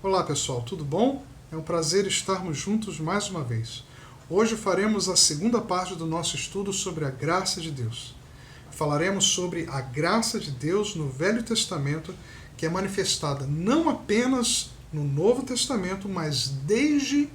Olá pessoal, tudo bom? É um prazer estarmos juntos mais uma vez. Hoje faremos a segunda parte do nosso estudo sobre a graça de Deus. Falaremos sobre a graça de Deus no Velho Testamento, que é manifestada não apenas no Novo Testamento, mas desde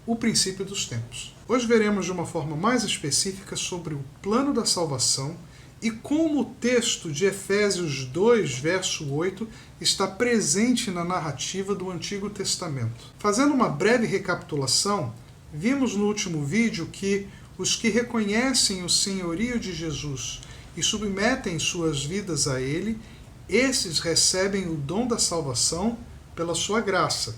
o princípio dos tempos. Hoje veremos de uma forma mais específica sobre o plano da salvação e como o texto de Efésios 2, verso 8, está presente na narrativa do Antigo Testamento. Fazendo uma breve recapitulação, vimos no último vídeo que os que reconhecem o senhorio de Jesus e submetem suas vidas a Ele, esses recebem o dom da salvação pela sua graça.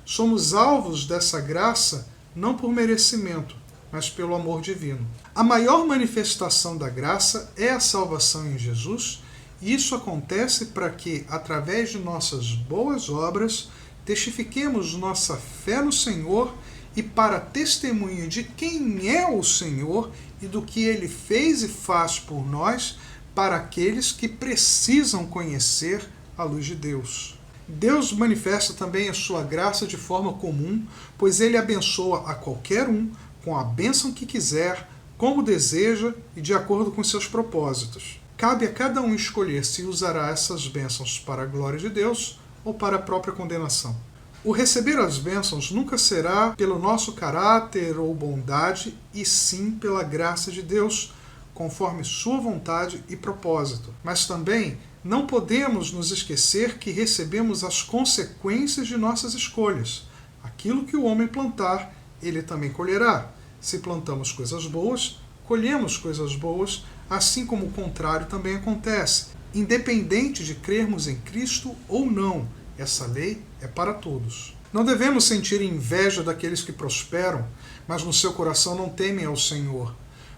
Somos alvos dessa graça não por merecimento, mas pelo amor divino. A maior manifestação da graça é a salvação em Jesus, e isso acontece para que, através de nossas boas obras, testifiquemos nossa fé no Senhor e para testemunho de quem é o Senhor e do que Ele fez e faz por nós para aqueles que precisam conhecer a luz de Deus. Deus manifesta também a sua graça de forma comum, pois Ele abençoa a qualquer um com a bênção que quiser, como deseja e de acordo com seus propósitos. Cabe a cada um escolher se usará essas bênçãos para a glória de Deus ou para a própria condenação. O receber as bênçãos nunca será pelo nosso caráter ou bondade, e sim pela graça de Deus, conforme sua vontade e propósito. Mas também não podemos nos esquecer que recebemos as consequências de nossas escolhas. Aquilo que o homem plantar, ele também colherá. Se plantamos coisas boas, colhemos coisas boas, assim como o contrário também acontece. Independente de crermos em Cristo ou não, essa lei é para todos. Não devemos sentir inveja daqueles que prosperam, mas no seu coração não temem ao Senhor,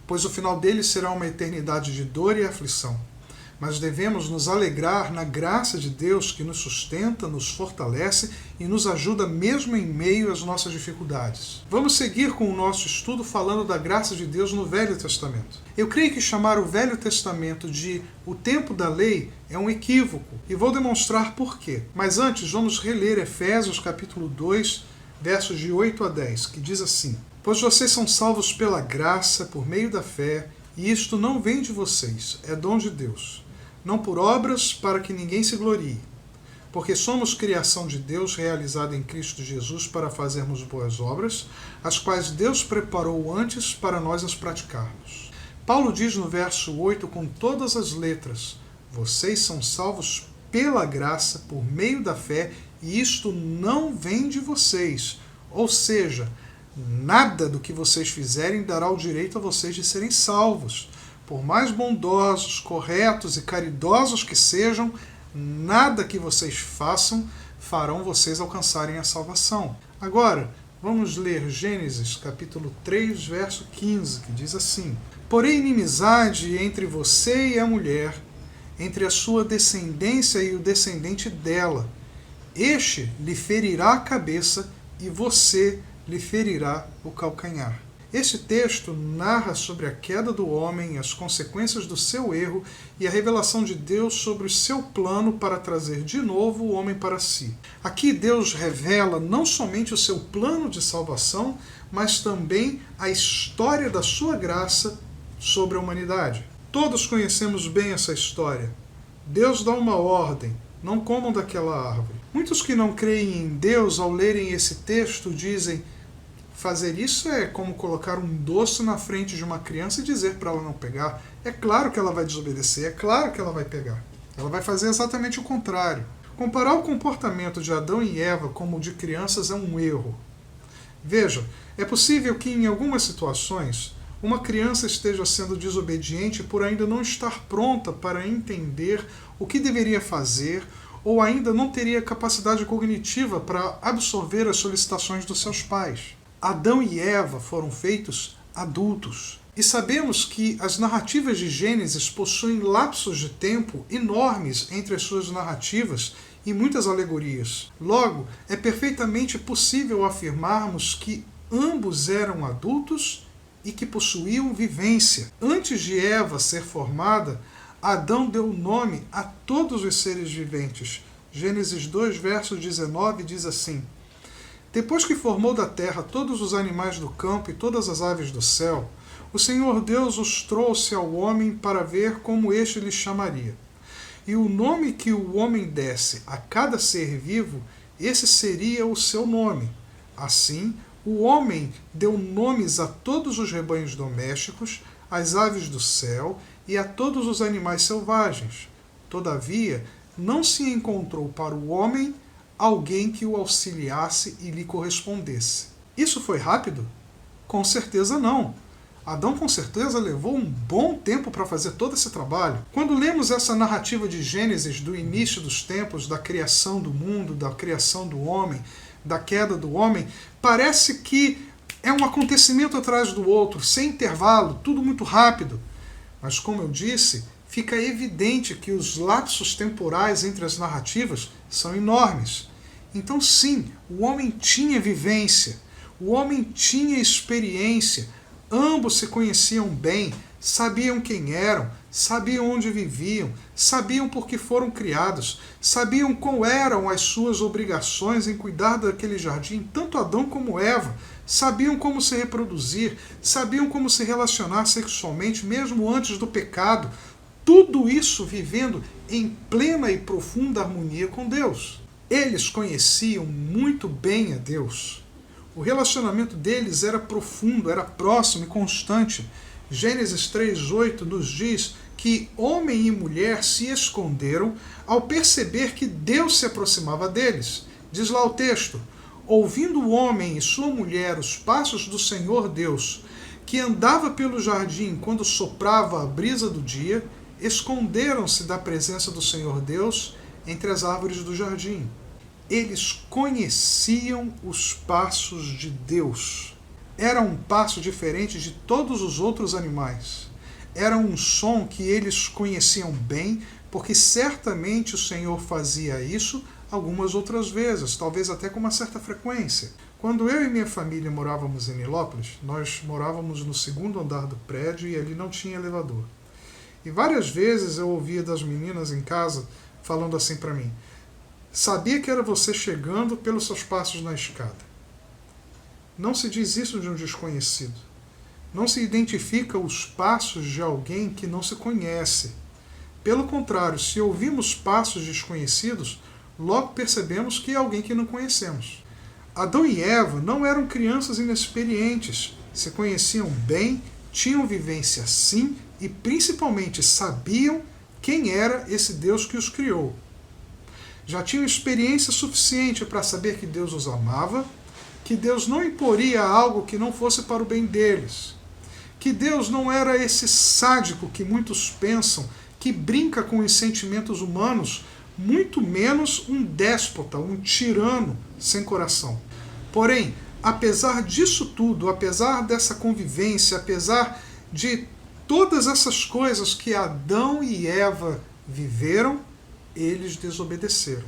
pois o final deles será uma eternidade de dor e aflição. Mas devemos nos alegrar na graça de Deus que nos sustenta, nos fortalece e nos ajuda mesmo em meio às nossas dificuldades. Vamos seguir com o nosso estudo falando da graça de Deus no Velho Testamento. Eu creio que chamar o Velho Testamento de o tempo da lei é um equívoco, e vou demonstrar por quê. Mas antes, vamos reler Efésios capítulo 2, versos de 8 a 10, que diz assim: Pois vocês são salvos pela graça, por meio da fé, e isto não vem de vocês, é dom de Deus. Não por obras, para que ninguém se glorie. Porque somos criação de Deus realizada em Cristo Jesus para fazermos boas obras, as quais Deus preparou antes para nós as praticarmos. Paulo diz no verso 8 com todas as letras: Vocês são salvos pela graça, por meio da fé, e isto não vem de vocês. Ou seja, nada do que vocês fizerem dará o direito a vocês de serem salvos. Por mais bondosos, corretos e caridosos que sejam, nada que vocês façam farão vocês alcançarem a salvação. Agora, vamos ler Gênesis capítulo 3, verso 15, que diz assim: Porém inimizade entre você e a mulher, entre a sua descendência e o descendente dela. Este lhe ferirá a cabeça e você lhe ferirá o calcanhar. Este texto narra sobre a queda do homem, as consequências do seu erro e a revelação de Deus sobre o seu plano para trazer de novo o homem para si. Aqui Deus revela não somente o seu plano de salvação, mas também a história da sua graça sobre a humanidade. Todos conhecemos bem essa história. Deus dá uma ordem: não comam daquela árvore. Muitos que não creem em Deus, ao lerem esse texto, dizem: fazer isso é como colocar um doce na frente de uma criança e dizer para ela não pegar. É claro que ela vai desobedecer, é claro que ela vai pegar. Ela vai fazer exatamente o contrário. Comparar o comportamento de Adão e Eva como o de crianças é um erro. Veja, é possível que em algumas situações uma criança esteja sendo desobediente por ainda não estar pronta para entender o que deveria fazer, ou ainda não teria capacidade cognitiva para absorver as solicitações dos seus pais. Adão e Eva foram feitos adultos. E sabemos que as narrativas de Gênesis possuem lapsos de tempo enormes entre as suas narrativas e muitas alegorias. Logo, é perfeitamente possível afirmarmos que ambos eram adultos e que possuíam vivência. Antes de Eva ser formada, Adão deu nome a todos os seres viventes, Gênesis 2, verso 19, diz assim: Depois que formou da terra todos os animais do campo e todas as aves do céu, o Senhor Deus os trouxe ao homem para ver como este lhes chamaria. E o nome que o homem desse a cada ser vivo, esse seria o seu nome. Assim, o homem deu nomes a todos os rebanhos domésticos, às aves do céu e a todos os animais selvagens. Todavia, não se encontrou para o homem alguém que o auxiliasse e lhe correspondesse. Isso foi rápido? Com certeza não. Adão com certeza levou um bom tempo para fazer todo esse trabalho. Quando lemos essa narrativa de Gênesis do início dos tempos, da criação do mundo, da criação do homem, da queda do homem, parece que é um acontecimento atrás do outro, sem intervalo, tudo muito rápido. Mas como eu disse, fica evidente que os lapsos temporais entre as narrativas são enormes. Então sim, o homem tinha vivência, o homem tinha experiência, ambos se conheciam bem, sabiam quem eram, sabiam onde viviam, sabiam por que foram criados, sabiam qual eram as suas obrigações em cuidar daquele jardim, tanto Adão como Eva, sabiam como se reproduzir, sabiam como se relacionar sexualmente, mesmo antes do pecado, tudo isso vivendo em plena e profunda harmonia com Deus. Eles conheciam muito bem a Deus. O relacionamento deles era profundo, era próximo e constante. Gênesis 3:8 nos diz que homem e mulher se esconderam ao perceber que Deus se aproximava deles. Diz lá o texto: ouvindo o homem e sua mulher os passos do Senhor Deus, que andava pelo jardim quando soprava a brisa do dia, esconderam-se da presença do Senhor Deus entre as árvores do jardim. Eles conheciam os passos de Deus. Era um passo diferente de todos os outros animais. Era um som que eles conheciam bem, porque certamente o Senhor fazia isso algumas outras vezes, talvez até com uma certa frequência. Quando eu e minha família morávamos em Nilópolis, nós morávamos no segundo andar do prédio e ali não tinha elevador. E várias vezes eu ouvia das meninas em casa falando assim para mim: sabia que era você chegando pelos seus passos na escada. Não se diz isso de um desconhecido. Não se identifica os passos de alguém que não se conhece. Pelo contrário, se ouvimos passos desconhecidos, logo percebemos que é alguém que não conhecemos. Adão e Eva não eram crianças inexperientes, se conheciam bem, tinham vivência sim e principalmente sabiam quem era esse Deus que os criou. Já tinham experiência suficiente para saber que Deus os amava, que Deus não imporia algo que não fosse para o bem deles, que Deus não era esse sádico que muitos pensam, que brinca com os sentimentos humanos, muito menos um déspota, um tirano sem coração. Porém, apesar disso tudo, apesar dessa convivência, apesar de todas essas coisas que Adão e Eva viveram, eles desobedeceram.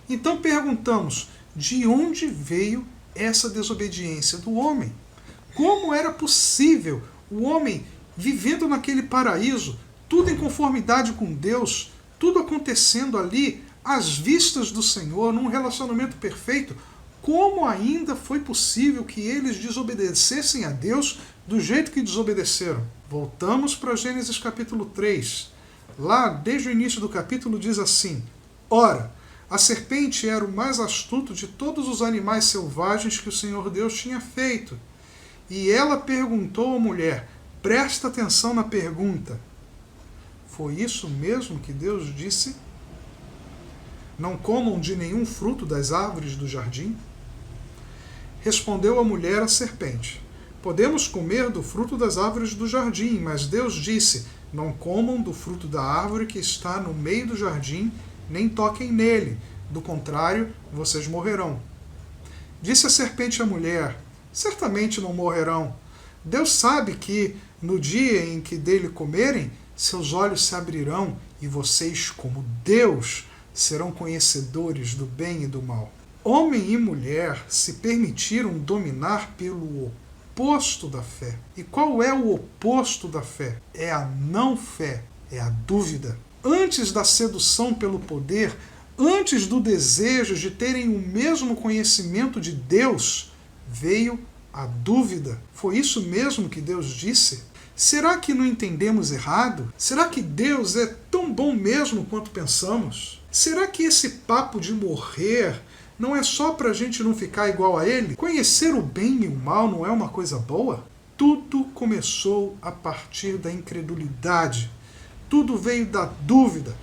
Então perguntamos, de onde veio essa desobediência do homem? Como era possível o homem, vivendo naquele paraíso, tudo em conformidade com Deus, tudo acontecendo ali, às vistas do Senhor, num relacionamento perfeito, como ainda foi possível que eles desobedecessem a Deus do jeito que desobedeceram? Voltamos para Gênesis capítulo 3. Lá, desde o início do capítulo, diz assim: ora, a serpente era o mais astuto de todos os animais selvagens que o Senhor Deus tinha feito. E ela perguntou à mulher, presta atenção na pergunta: foi isso mesmo que Deus disse? Não comam de nenhum fruto das árvores do jardim? Respondeu a mulher à serpente: podemos comer do fruto das árvores do jardim, mas Deus disse: não comam do fruto da árvore que está no meio do jardim, nem toquem nele, do contrário, vocês morrerão. Disse a serpente à mulher: certamente não morrerão. Deus sabe que, no dia em que dele comerem, seus olhos se abrirão e vocês, como Deus, serão conhecedores do bem e do mal. Homem e mulher se permitiram dominar pelo oposto da fé. E qual é o oposto da fé? É a não fé, é a dúvida. Antes da sedução pelo poder, Antes do desejo de terem o mesmo conhecimento de Deus, veio a dúvida. Foi isso mesmo que Deus disse? Será que não entendemos errado? Será que Deus é tão bom mesmo quanto pensamos? Será que esse papo de morrer não é só para a gente não ficar igual a ele? Conhecer o bem e o mal não é uma coisa boa? Tudo começou a partir da incredulidade. Tudo veio da dúvida.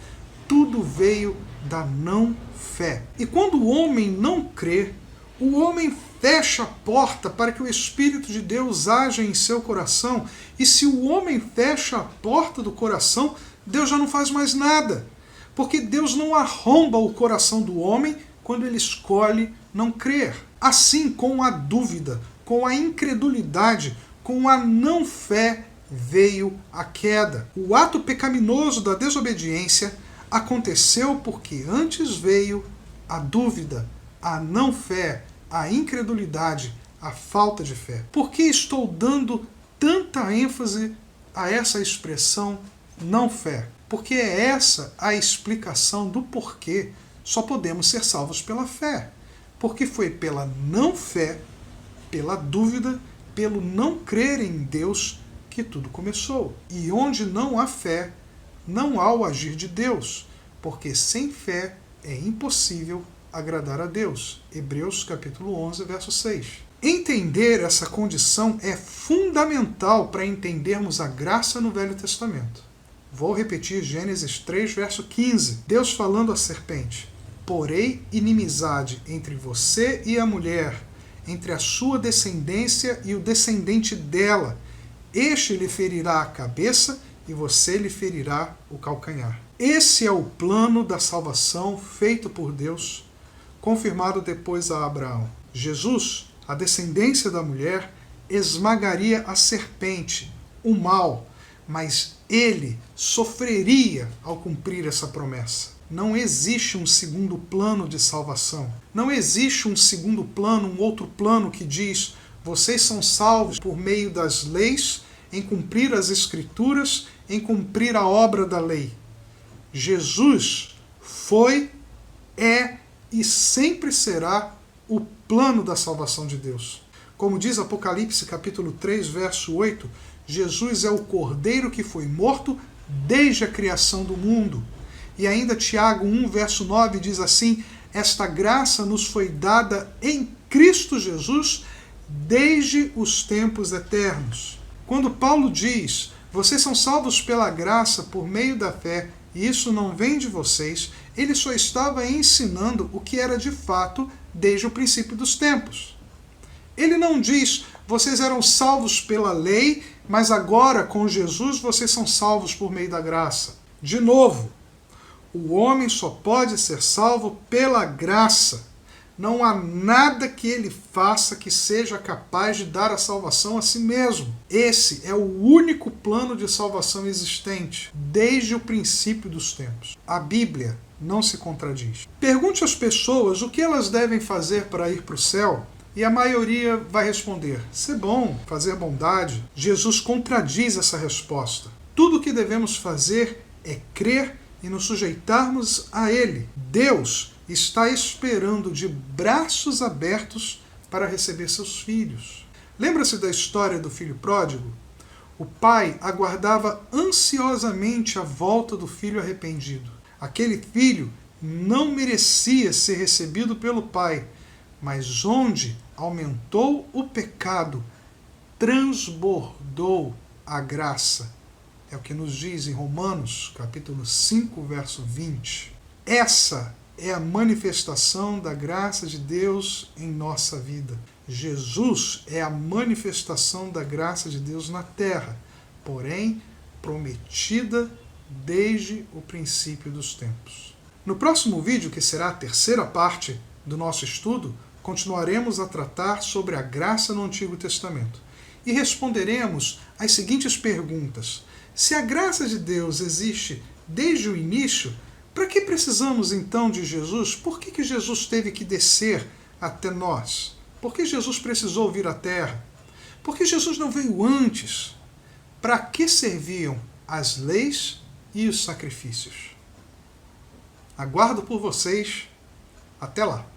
Tudo veio da não fé. E quando o homem não crê, o homem fecha a porta para que o Espírito de Deus haja em seu coração. E se o homem fecha a porta do coração, Deus já não faz mais nada. Porque Deus não arromba o coração do homem quando ele escolhe não crer. Assim, com a dúvida, com a incredulidade, com a não fé, veio a queda. O ato pecaminoso da desobediência aconteceu porque antes veio a dúvida, a não fé, a incredulidade, a falta de fé. Por que estou dando tanta ênfase a essa expressão não fé? Porque é essa a explicação do porquê só podemos ser salvos pela fé. Porque foi pela não fé, pela dúvida, pelo não crer em Deus que tudo começou. E onde não há fé, não há o agir de Deus, porque sem fé é impossível agradar a Deus. Hebreus capítulo 11, verso 6. Entender essa condição é fundamental para entendermos a graça no Velho Testamento. Vou repetir Gênesis 3, verso 15. Deus falando à serpente: porém inimizade entre você e a mulher, entre a sua descendência e o descendente dela. Este lhe ferirá a cabeça e você lhe ferirá o calcanhar. Esse é o plano da salvação feito por Deus, confirmado depois a Abraão. Jesus, a descendência da mulher, esmagaria a serpente, o mal, mas ele sofreria ao cumprir essa promessa. Não existe um segundo plano de salvação. Não existe um segundo plano, um outro plano que diz: vocês são salvos por meio das leis, em cumprir as Escrituras, em cumprir a obra da lei. Jesus foi, é e sempre será o plano da salvação de Deus. Como diz Apocalipse capítulo 3, verso 8, Jesus é o Cordeiro que foi morto desde a criação do mundo. E ainda Tiago 1, verso 9 diz assim: esta graça nos foi dada em Cristo Jesus desde os tempos eternos. Quando Paulo diz: vocês são salvos pela graça por meio da fé, e isso não vem de vocês, ele só estava ensinando o que era de fato desde o princípio dos tempos. Ele não diz: vocês eram salvos pela lei, mas agora com Jesus vocês são salvos por meio da graça. De novo, o homem só pode ser salvo pela graça. Não há nada que ele faça que seja capaz de dar a salvação a si mesmo. Esse é o único plano de salvação existente, desde o princípio dos tempos. A Bíblia não se contradiz. Pergunte às pessoas o que elas devem fazer para ir para o céu, e a maioria vai responder: ser bom, fazer bondade. Jesus contradiz essa resposta. Tudo o que devemos fazer é crer e nos sujeitarmos a Ele. Deus está esperando de braços abertos para receber seus filhos. Lembra-se da história do filho pródigo? O pai aguardava ansiosamente a volta do filho arrependido. Aquele filho não merecia ser recebido pelo pai, mas onde aumentou o pecado, transbordou a graça. É o que nos diz em Romanos, capítulo 5, verso 20. Essa é a manifestação da graça de Deus em nossa vida. Jesus é a manifestação da graça de Deus na terra, porém prometida desde o princípio dos tempos. No próximo vídeo, que será a terceira parte do nosso estudo, continuaremos a tratar sobre a graça no Antigo Testamento e responderemos as seguintes perguntas. Se a graça de Deus existe desde o início, para que precisamos então de Jesus? Por que Jesus teve que descer até nós? Por que Jesus precisou vir à Terra? Por que Jesus não veio antes? Para que serviam as leis e os sacrifícios? Aguardo por vocês. Até lá!